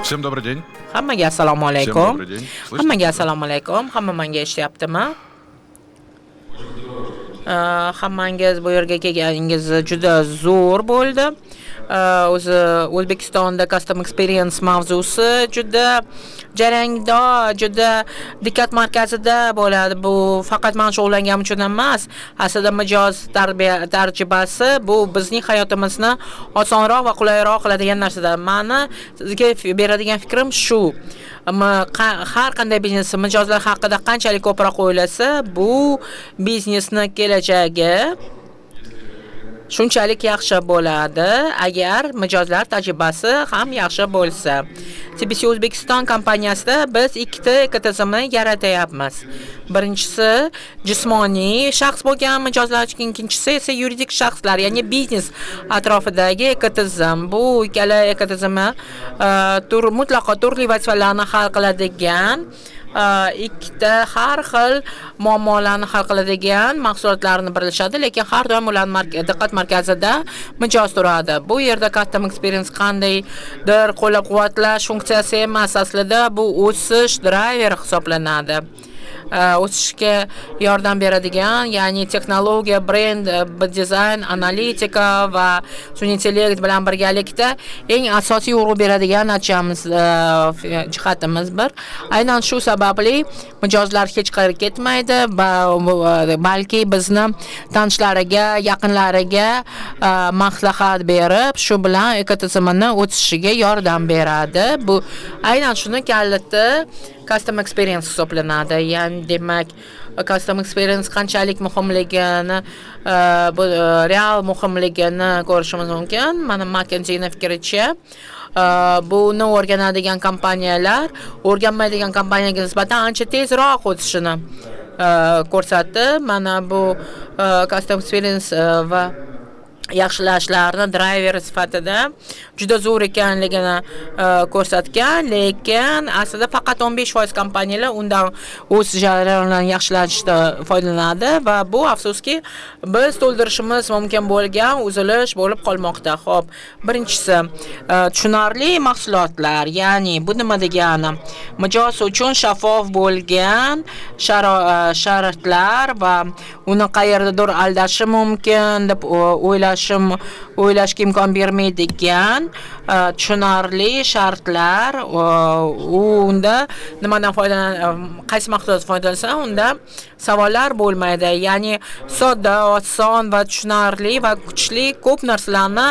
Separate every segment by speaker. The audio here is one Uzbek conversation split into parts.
Speaker 1: Всем добрый день.
Speaker 2: Hammaga assalomu
Speaker 1: Всем
Speaker 2: alaykum.
Speaker 1: добрый день. Слышно?
Speaker 2: Hammaga assalomu alaykum. Hamma menga eshityaptimi? Hammangiz bu yerga kelganingiz juda zo'r bo'ldi. O'zi O'zbekistonda custom experience mavzusi juda jarangdor, juda diqqat markazida bo'ladi. Bu faqat men shug'ullanganim uchun emas, aslida mijoz tarjibasi bu bizning hayotimizni osonroq va qulayroq qiladigan narsadir. Meni sizga beradigan fikrim shu. Har qanday biznes mijozlar haqida qanchalik ko'proq o'ylasa, bu biznesni kelajagi shunchalik yaxshi bo'ladi, agar mijozlar tajribasi ham yaxshi bo'lsa. TBC O'zbekiston kompaniyasida biz ikkita ekotizimni yaratyapmiz. Birinchisi jismoniy shaxs bo'lgan mijozlar, ikkinchisi esa yuridik shaxslar, ya'ni biznes atrofidagi ekotizim. Bu ikkala ekotizimni mutlaqo turli vazifalarni hal qiladigan ikkita har xil muammolarni hal qiladigan mahsulotlarni birlashadi, lekin har doim ularning diqqat markazida mijoz turadi. Bu yerda custom experience qandaydir qo'llab-quvvatlash funksiyasi emas, aslida bu o'sish driver hisoblanadi. O'sishga yordam beradigan, ya'ni texnologiya, brend, dizayn, analitika va sun'iy intellekt bilan birgalikda eng asosiy urg'u beradigan jihatimiz bir. Aynan shu sababli mijozlar hech qayerga ketmaydi, balki bizni tanishlariga, yaqinlariga maslahat berib, shu bilan ekotizimini o'tishiga yordam beradi. Bu aynan shuni kaliti custom experience hisoblanadi. Ya'ni demak, custom experience qanchalik muhimligini, bu real muhimligini ko'rishimiz mumkin. Mana McKinsey'ning fikricha, buni o'rganadigan kompaniyalar o'rganmaydigan kompaniyaga nisbatan ancha tezroq o'tishini ko'rsatdi. Mana bu custom experience va yaxshilashlarni driver sifatida juda zo'r ekanligini ko'rsatgan, lekin aslida faqat 15% kompaniyalar undan o'z jarayonlarini yaxshilashda foydalanadi va bu afsuski biz to'ldirishimiz mumkin bo'lgan uzilish bo'lib qolmoqda. Xo'p, birinchisi tushunarli mahsulotlar, ya'ni bu nima degani? Mijoz uchun shaffof bo'lgan sharoitlar va uni qayerdadir aldashi mumkin deb o'ylashga imkon bermaydigan tushunarli shartlar. Unda nimadan qaysi mahsulotdan foydalansa, unda savollar bo'lmaydi. Ya'ni sodda, oson va tushunarli va kuchli ko'p narsalarni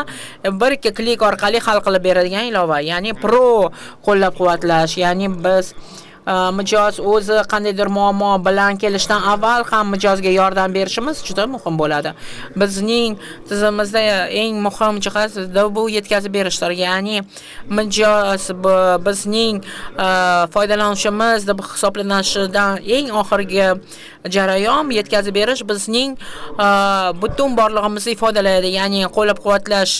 Speaker 2: bir ikki klik orqali hal qilib beradigan ilova. Ya'ni pro qo'llab-quvvatlash, ya'ni biz mijoz o'zi qandaydir muammo bilan kelishdan avval ham mijozga yordam berishimiz juda muhim bo'ladi. Bizning tizimimizda eng muhim jihat bu yetkazib berishdir. Ya'ni mijoz bizning foydalanishimiz deb hisoblanishidan eng oxirgi jarayon yetkazib berish bizning butun borlig'imizni ifodalaydi. Ya'ni qo'llab-quvvatlash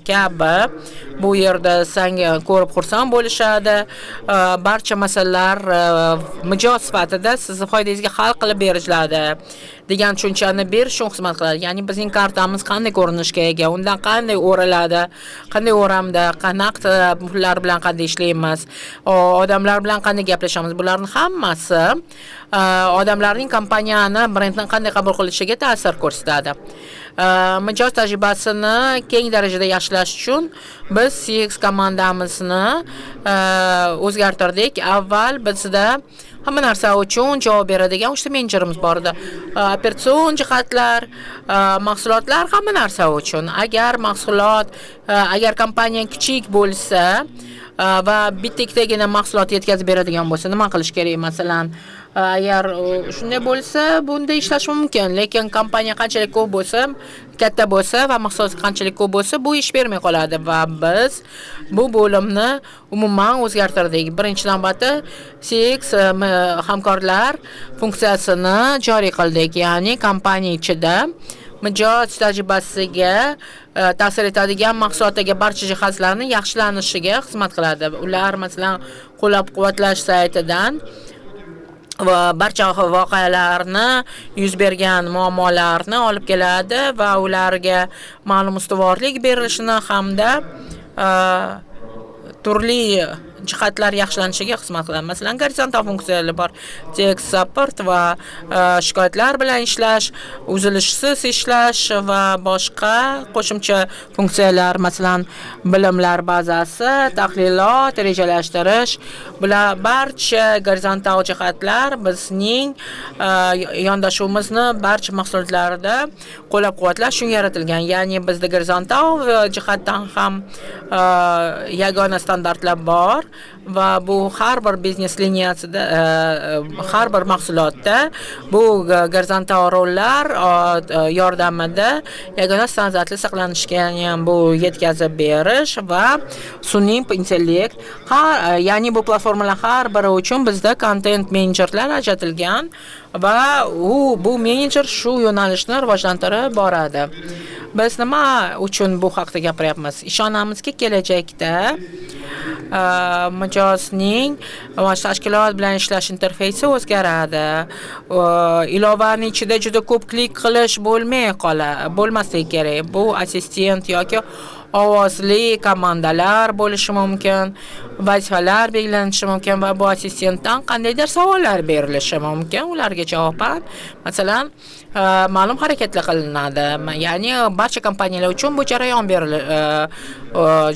Speaker 2: kabi bu yerda senga ko'rib xursand bo'lishadi. Barcha masalalar mijoz sifatida sizni foydangizga hal qilib beriladi degan tushunchani berish uchun xizmat qiladi. Ya'ni bizning kartamiz qanday ko'rinishga ega, undan qanday o'raladi, qanday o'ramda, naqd pullar bilan qanday ishlaymiz, odamlar bilan qanday gaplashamiz, bularning hammasi odamlarning kompaniyani, brendni qanday qabul qilishiga ta'sir ko'rsatadi. Mijoz tajribasini keng darajada yaxshilash uchun biz CX komandamizni o'zgartirdik. Avval bizda hamma narsa uchun javob beradigan 3 ta menejerimiz bor edi. Operatsion jihatlar, mahsulotlar, hamma narsa uchun. Agar kompaniya kichik bo'lsa va bitta-ikkitagina mahsulot yetkazib beradigan bo'lsa, nima qilish kerak? Masalan, agar shunday bo'lsa, bunda ishlash mumkin, lekin kompaniya qanchalik ko'p bo'lsa, katta bo'lsa va mahsulot qanchalik ko'p bo'lsa, bu ish bermay qoladi va biz bu bo'limni umuman o'zgartirdik. Birinchi navbatda CX hamkorlar funksiyasini joriy qildik, ya'ni kompaniya ichida mijoz tajribasiga ta'sir etadigan mahsulotdagi barcha jihozlarni yaxshilanishiga xizmat qiladi. Ular masalan qo'llab-quvvatlash saytidan va barcha voqealarni, yuz bergan muammolarni olib keladi va ularga ma'lum ustuvorlik berilishini hamda turli jihatlar yaxshilanishiga xizmat qiladi. Masalan, gorizontal funksiyalar bor. Tekst support va shikoyatlar bilan ishlash, uzilishsiz ishlash va boshqa qo'shimcha funksiyalar, masalan, bilimlar bazasi, tahlilot, rejalashtirish, bular barcha gorizontal jihatlar bizning yondashuvimizni barcha mahsulotlarda qo'llab-quvvatlash uchun yaratilgan. Ya'ni bizda gorizontal jihatdan ham yagona standartlar bor va bu har bir biznes liniyasida, har bir mahsulotda bu gorizontal rollar yordamida yagona standartlar saqlanishiga, ya'ni bu yetkazib berish va sun'iy intellekt, ya'ni bu platformalar har biri uchun bizda content menejerlar ajratilgan va bu menejer shu yo'nalishni rivojlantirib boradi. Biz nima uchun bu haqda gapiryapmiz? Ishonamizki, kelajakda mijozning tashkilot bilan ishlash interfeysi o'zgaradi. Ilovaning ichida juda ko'p klik qilish bo'lmasligi kerak. Bu assistent yoki ovozli komandalar bo'lishi mumkin, vazifalar belgilanishi mumkin va bu assistentdan qandaydir savollar berilishi mumkin. Ularga javoban, masalan, ma'lum harakatlar qilinadi. Ya'ni barcha kompaniyalar uchun bu jarayon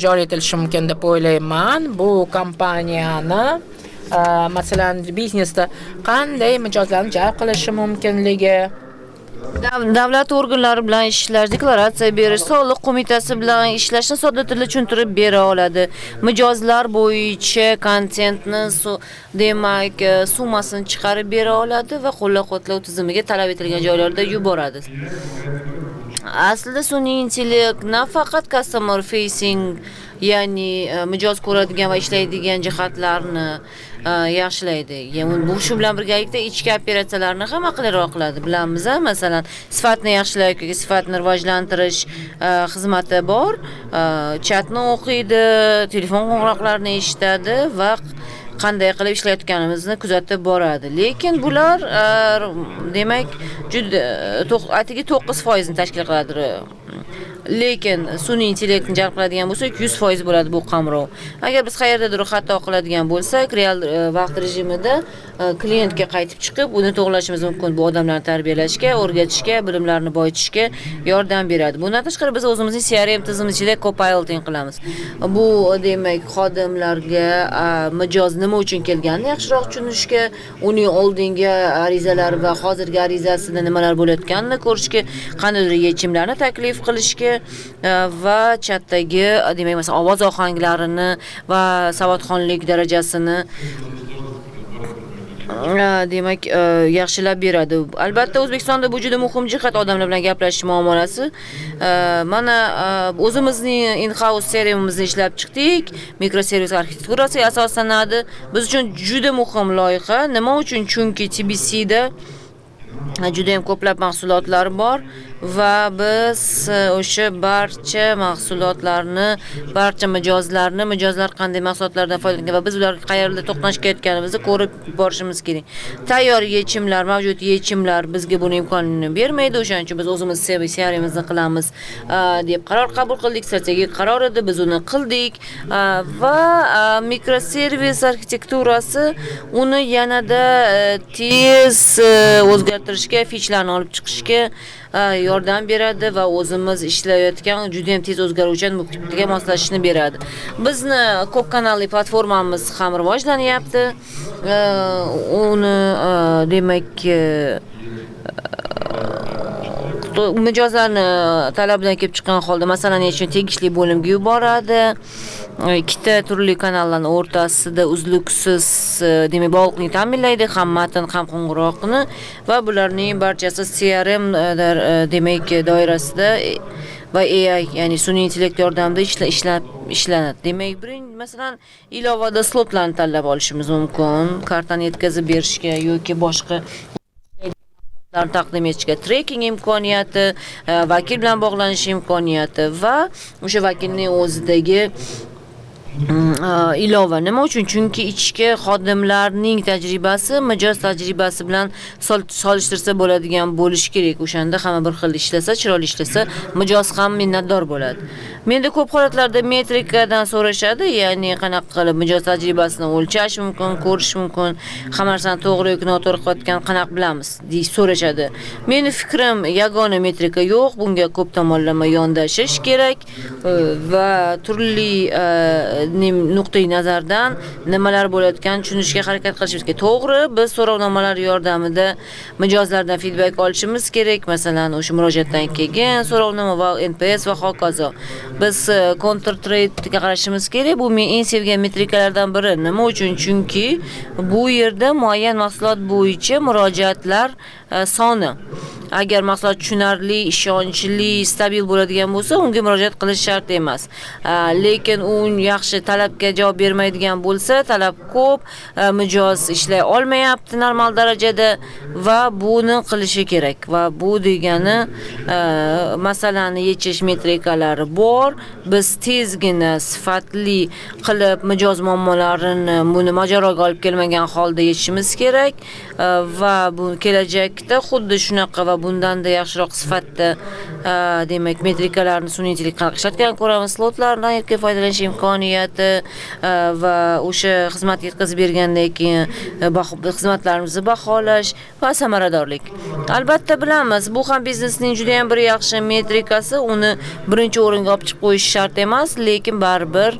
Speaker 2: joriy etilishi mumkin deb o'ylayman. Bu kompaniyani masalan biznesda qanday mijozlarni jalb qilishi mumkinligi,
Speaker 1: davlat organlari bilan ishlash, deklaratsiya berish, soliq qo'mitasi bilan ishlashni sodda tilda tushuntirib bera oladi. Mijozlar bo'yicha kontentni demak summasini chiqarib bera oladi va qo'llab-quvvatlash tizimiga talab etilgan joylarda yuboradi. Aslida sun'iy intellekt nafaqat customer facing, ya'ni mijoz ko'radigan va ishlaydigan jihatlarni yaxshilaydi. Bu shu bilan birgalikda ichki operatsiyalarni ham aqlliroq qiladi. Bilamiz, masalan, sifatni yaxshilash yoki sifatni rivojlantirish xizmati bor. Chatni o'qiydi, telefon qo'ng'iroqlarini eshitadi va qanday qilib ishlayotganimizni kuzatib boradi. Lekin bular demak juda atigi 9% ni tashkil qiladi. Lekin sun'iy intellektni jalb qiladigan bo'lsak, 100% bo'ladi bu qamrov. Agar biz qayerdadir xato qiladigan bo'lsak, real vaqt rejimida klientga qaytib chiqib, uni to'g'rilashimiz mumkin. Bu odamlarni tarbiyalashga, o'rgatishga, bilimlarini boyitishga yordam beradi. Bundan tashqari biz o'zimizning CRM tizimimiz ichida co-piloting qilamiz. Bu demak xodimlarga mijoz nima uchun kelganini yaxshiroq tushunishga, uning oldingi arizalari va hozirgi arizasida nimalar bo'layotganini ko'rishga, qandaydir yechimlarni taklif qilishga va chatdagi demak masalan ovoz ohanglarini va savodxonlik darajasini demak yaxshilab beradi. Albatta O'zbekistonda bu juda muhim jihat, odamlar bilan gaplashish muomalasi. Mana o'zimizning in-house CRM'imizni ishlab chiqdik. Mikroservis arxitekturasiga asoslanadi. Biz uchun juda muhim loyiha. Nima uchun? Chunki TBCda juda ham ko'plab mahsulotlar bor va biz o'sha barcha mahsulotlarni, barcha mijozlar qanday mahsulotlardan foydalangan va biz ularga qayerda to'qnash ketganimizni ko'rib borishimiz kerak. Tayyor yechimlar, mavjud yechimlar bizga buni imkonini bermaydi. O'shaning uchun biz o'zimiz CRM'imizni qilamiz deb qaror qabul qildik. Strategik qaror edi, biz uni qildik va mikroservis arxitekturasi uni yanada tez o'zgartirishga, featurlarni olib chiqishga yordam beradi va o'zimiz ishlayotgan juda ham tez o'zgaruvchan muhitga moslashishni beradi. Bizni ko'p kanalli platformamiz ham rivojlanyapti. Uni demak mijozlarni talabidan kelib chiqqan holda masalan uchun tegishli bo'limga yuboradi. Ikkita turli kanallarning o'rtasida uzluksiz demak bog'liqlikni ta'minlaydi, ham matn ham qo'ng'iroqni va bularning barchasi CRM demak doirasida va AI ya'ni sun'iy intellekt yordamida ishlanadi. Demak, masalan, ilovada slotlarni tanlab olishimiz mumkin, kartani yetkazib berishga yoki boshqa taqdim etishga tracking imkoniyati, vakil bilan bog'lanish imkoniyati va o'sha vakilning o'zidagi ilova. Nima uchun? Chunki ichki xodimlarning tajribasi mijoz tajribasi bilan solishtirsa bo'ladigan bo'lishi kerak. O'shanda hamma bir xil ishlasa, chiroyli ishlasa, mijoz ham minnatdor bo'ladi. Menda ko'p holatlarda metrikadan so'rashadi, ya'ni qanaqa qilib mijoz tajribasini o'lchash mumkin, ko'rish mumkin, hamma narsani to'g'ri yoki noto'g'ri qilayotgan qanaqa bilamiz, deb so'rashadi. Meni fikrim yagona metrika yo'q, bunga ko'p tomonlama yondashish kerak va turli nuqtai nazardan nimalar bo'layotganini tushunishga harakat qilishimiz kerak. To'g'ri, biz so'rovnomalar yordamida mijozlardan feedback olishimiz kerak. Masalan, o'sha murojaatdan kelgan so'rovnoma va NPS va hokazo. Biz counter trade'ga qarashimiz kerak. Bu men eng sevgan metrikalardan biri. Nima uchun? Chunki bu yerda muayyan mahsulot bo'yicha murojaatlar soni. Agar mahsulot tushunarli, ishonchli, stabil bo'ladigan bo'lsa, unga murojaat qilish shart emas. Lekin u yaxshi talabga javob bermaydigan bo'lsa, talab ko'p, mijoz ishlay olmayapti normal darajada va buni qilishi kerak. Va bu degani masalani yechish metrikalari bor. Biz tezgina, sifatli qilib mijoz muammolarini buni mojaroga olib kelmagan holda yechishimiz kerak va bu kelajakda xuddi shunaqa va bundan-da yaxshiroq sifatda demak metrikalarni sun'iy intellekt qanaqa ishlatganini ko'ramiz. Slotlardan erkin foydalanish imkoniyati va o'sha xizmat yetkazib bergandan keyin xizmatlarimizni baholash va samaradorlik. Albatta bilamiz, bu ham biznesning juda ham bir yaxshi metrikasi, uni birinchi o'ringa olib chiqib qo'yish shart emas, lekin baribir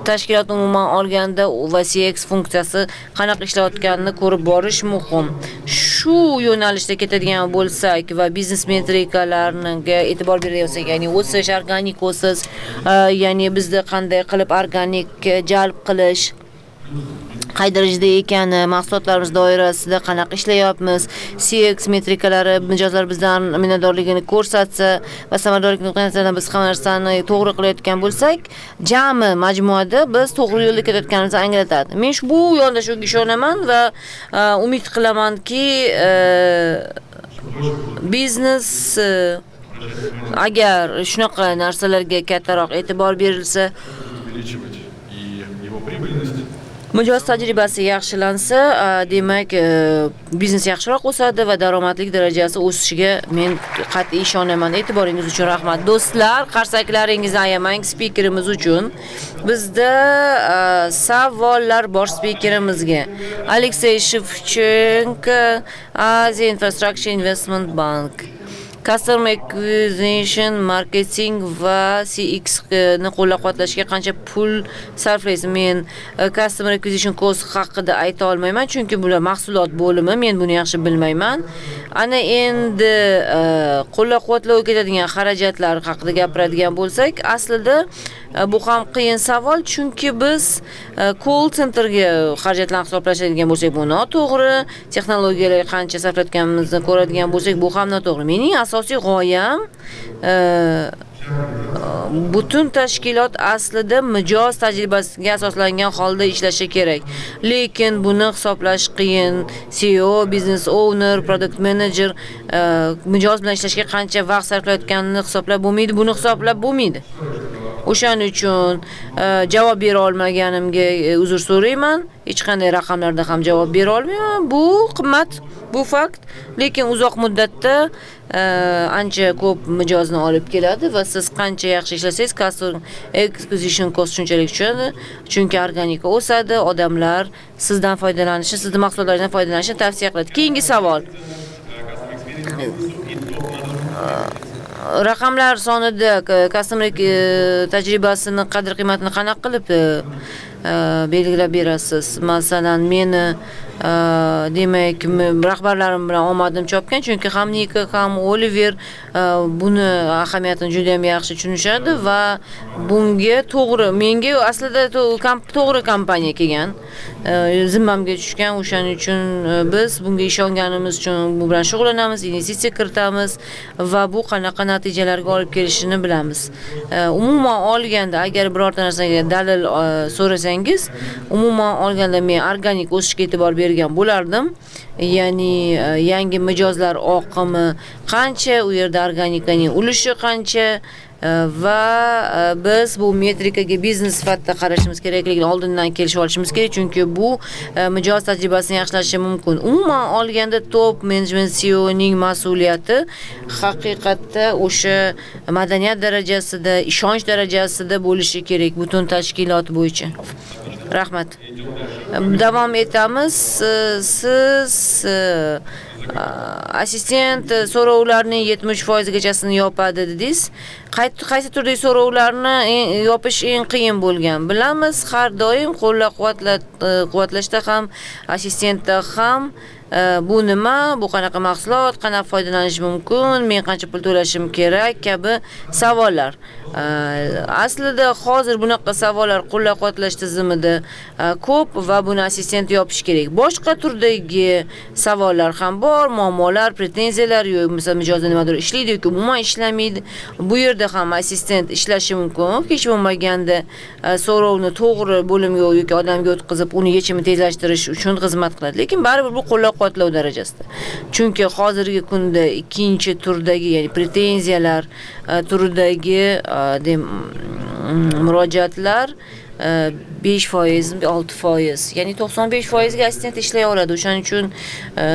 Speaker 1: tashkilot umuman olganda va CX funksiyasi qanaqa ishlayotganini ko'rib borish muhim. Shu yo'nalishda ketadigan bo'lsak va biznes metrikalarga e'tibor berayotsak, ya'ni o'sish, organik o'sish, ya'ni bizda qanday qilib organik jalb qilish, qay darajada ekani, mahsulotlarimiz doirasida qanaqa ishlayapmiz, CX metrikalari mijozlar bizdan minnatdorligini ko'rsatsa va samaradorlik nuqtai nazaridan biz hamma narsani to'g'ri qilayotgan bo'lsak, jami majmuada biz to'g'ri yo'lda ketayotganimizni anglatadi. Men bu yondashuvga ishonaman va umid qilamanki, biznes agar shunaqa narsalarga kattaroq e'tibor berilsa, mijoz tajribasi yaxshilansa, demak, biznes yaxshiroq o'sadi va daromadlik darajasi o'sishiga men qat'iy ishonaman. E'tiboringiz uchun rahmat. Do'stlar, qarsaklaringizni ayamang spikerimiz uchun. Bizda savollar bor spikerimizga. Alexey Shevchenko, Asia Infrastructure Investment Bank. Customer acquisition, marketing va CX ni qo'llab-quvvatlashga qancha pul sarflaysiz? Men customer acquisition cost haqida ayta olmayman, chunki bular mahsulot bo'limi, men buni yaxshi bilmayman. Ana endi qo'llab-quvvatlovga ketadigan xarajatlar haqida gapiradigan bo'lsak, aslida bu ham qiyin savol, chunki biz call centerga xarajatlarni hisoblashadigan bo'lsak, bu noto'g'ri. Texnologiyalarga qancha sarflayotganimizni ko'radigan bo'lsak, bu ham noto'g'ri. Mening asosiy g'oyam butun tashkilot aslida mijoz tajribasiga asoslangan holda ishlashi kerak. Lekin buni hisoblash qiyin. CEO, business owner, product manager mijoz bilan ishlashga qancha vaqt sarflayotganini hisoblab bo'lmaydi, buni hisoblab bo'lmaydi. O'shaning uchun javob bera olmaganimga uzr so'rayman. Hech qanday raqamlarda ham javob bera olmayman. Bu qimmat, bu fakt. Lekin uzoq muddatda ancha ko'p mijozni olib keladi va siz qancha yaxshi ishlasangiz, customer acquisition cost shunchalik tushadi. Chunki organika o'sadi, odamlar sizdan foydalanishi, sizning mahsulotlaringizdan foydalanishni tavsiya qiladi. Keyingi savol. Raqamlar sonida customer tajribasini, qadr-qiymatini qanaqa qilib belgilab berasiz? Masalan, meni demak, rahbarlarim bilan omadim chopgan, chunki ham Nika, ham Oliver buni ahamiyatini juda ham yaxshi tushunishadi va bunga to'g'ri, menga aslida to'g'ri kompaniya kelgan, zimmamga tushgan. O'shaning uchun biz bunga ishonganimiz uchun bu bilan shug'ullanamiz, investitsiya kiritamiz va bu qanaqa natijalarga olib kelishini bilamiz. Umuman olganda, agar birorta narsaga dalil so'rasangiz, umuman olganda men organik o'sishga e'tibor bergan bo'lardim. Ya'ni yangi mijozlar oqimi qancha, u yerda organikaning ulushi qancha, va biz bu metrikaga biznes sifatida qarashimiz kerakligini oldindan kelishib olishimiz kerak, chunki bu mijoz tajribasini yaxshilashi mumkin. Umuman olganda top menejment CEOning mas'uliyati haqiqatda o'sha madaniyat darajasida, ishonch darajasida bo'lishi kerak butun tashkilot bo'yicha. Rahmat. Davom etamiz. Siz assistent so'rovlarning 70% gachasini yopadi dedingiz. Qaysi turdagi so'rovlarni yopish eng qiyin bo'lgan? Bilamiz, har doim qo'llab-quvvatlashda ham, assistentda ham bu nima, bu qanaqa mahsulot, qanaqa foydalanish mumkin, men qancha pul to'lashim kerak kabi savollar. Aslida hozir bunaqa savollar qo'llab-quvvatlash tizimida ko'p va buni assistent yopish kerak. Boshqa turdagi savollar ham bor, muammolar, pretenziyalar yo'q, masalan, mijozda nimadir ishlaydi yoki umuman ishlamaydi. Bu yerda ham assistent ishlashi mumkin. Hech bo'lmaganda so'rovni to'g'ri bo'limga yoki odamga o'tkazib, uni yechimini tezlashtirish uchun xizmat qiladi. Lekin baribir bu qo'llab-quvvatlov darajasida. Chunki hozirgi kunda ikkinchi turdagi, ya'ni pretenziyalar turidagi murojaatlar 5%, 6%, ya'ni 95% ga assistent ishlay oladi. O'shaning uchun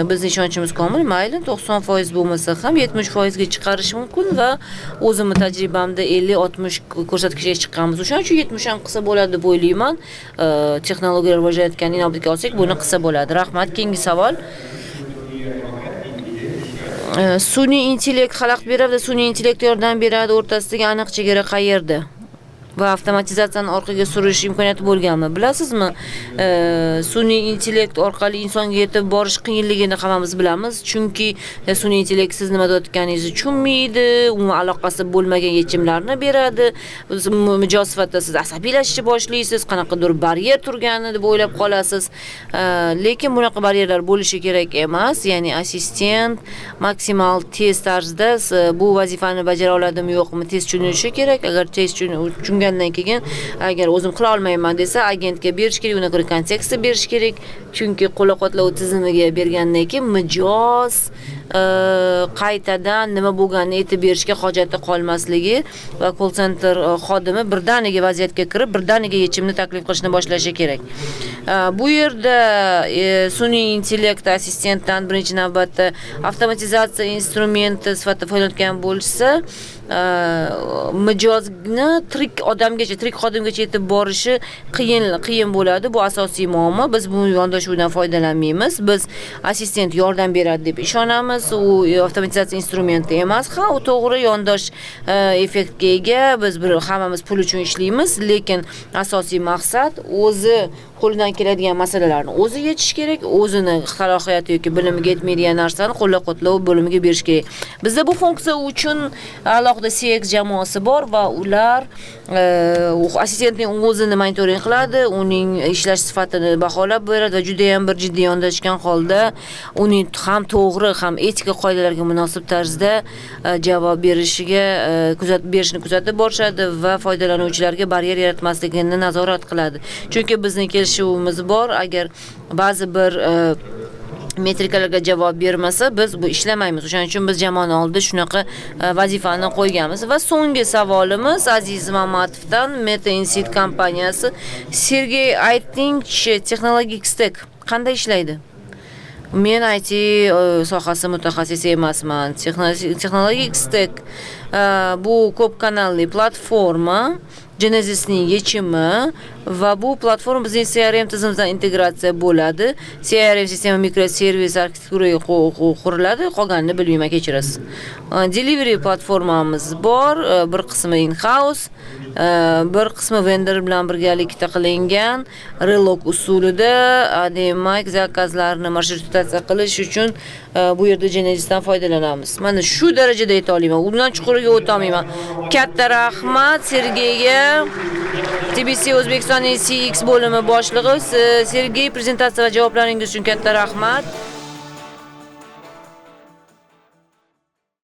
Speaker 1: bizning ishonchimiz komil. Mayli 90% bo'lmasa ham 70% ga chiqarish mumkin va o'zimning tajribamda 50-60 ko'rsatkichga chiqqanmiz. O'shaning uchun 70 ham qilsa bo'ladi deb o'ylayman. Texnologiyalar rivojlanayotganini inobatga olsak, buni qilsa bo'ladi. Rahmat. Keyingi savol. Sun'iy intellekt xalaqit beradi va sun'iy intellekt yordam beradi o'rtasidagi aniq chegara qayerda? Va avtomatizatsiyani orqaga surish imkoniyati bo'lganmi? Bilasizmi? Sun'iy intellekt orqali insonga yetib borish qiyinligini hammamiz bilamiz. Chunki sun'iy intellekt siz nima deyotganingizni tushunmaydi, umuman aloqasi bo'lmagan yechimlarni beradi. Mijoz sifatida siz asabiylashishni boshlaysiz, qanaqadir baryer turganini deb o'ylab qolasiz. Lekin bunaqa baryerlar bo'lishi kerak emas. Ya'ni assistent maksimal tez tarzda bu vazifani bajara oladimi yo'qmi tez tushunishi kerak. Agar tez tushungandan keyin agar o'zim qila olmayman desa, agentga berish kerak, unga ko'ra kontekstni berish kerak. Chunki qo'llab-quvvatlash tizimiga bergandan keyin mijoz qaytadan nima bo'lganini aytib berishga hojati qolmasligi va call center xodimi birdaniga vaziyatga kirib, birdaniga yechimni taklif qilishni boshlashi kerak. Bu yerda sun'iy intellekt assistentdan birinchi navbatda avtomatizatsiya instrumenti sifatida foydalangan bo'lsa, mijozni tirik odamgacha, tirik xodimgacha yetib borishi qiyin bo'ladi. Bu asosiy muammo. Biz bu yondashuvdan foydalanmaymiz. Biz assistent yordam beradi deb ishonamiz. U avtomatizatsiya instrumenti emas. Ha, u to'g'ri yondosh effektga ega. Biz hammamiz pul uchun ishlaymiz, lekin asosiy maqsad o'zi qo'lidan keladigan masalalarni o'zi yechish kerak, o'zini salohiyati yoki bilimiga yetmaydigan narsani qo'llab-quvvatlash bo'limiga berish kerak. Bizda bu funksiya uchun alohida CX jamoasi bor va ular assistentning o'zini monitoring qiladi, uning ishlash sifatini baholab beradi va juda ham bir jiddiy yondashgan holda uning ham to'g'ri, ham etika qoidalariga munosib tarzda javob berishni kuzatib borishadi va foydalanuvchilarga baryer yaratmasligini nazorat qiladi. Chunki bizning kelishuvimiz bor, agar ba'zi bir metrikalarga javob bermasa, biz bu ishlamaymiz. O'shaning uchun biz jamoani oldida shunaqa vazifani qo'yganmiz. Va so'nggi savolimiz Aziz Mamatovdan, Meta Insight kompaniyasi. Sergey, aytingchi, Technologic Stack qanday ishlaydi? Men IT sohasi mutaxassisi emasman. Technologic Stack bu ko'p kanalli platforma, Genesisning yechimi va bu platforma bizning CRM tizimimizdan integratsiya bo'ladi. CRM sistema mikroservis arxitekturaga quriladi, qolganini bilmayman, kechirasiz. Delivery platformamiz bor, bir qismi in-house, bir qismi vendor bilan birgalikda qilingan, relok usulida, demak, zakazlarni marshrutatsiya qilish uchun bu yerda Genesisdan foydalanamiz. Mana shu darajada ayta olaman. Undan chuquriga o'ta olmayman. Katta rahmat Sergeyga. TBC O'zbekistonning CX bo'limi boshlig'i Sergey, prezentatsiya va javoblaringiz uchun katta rahmat.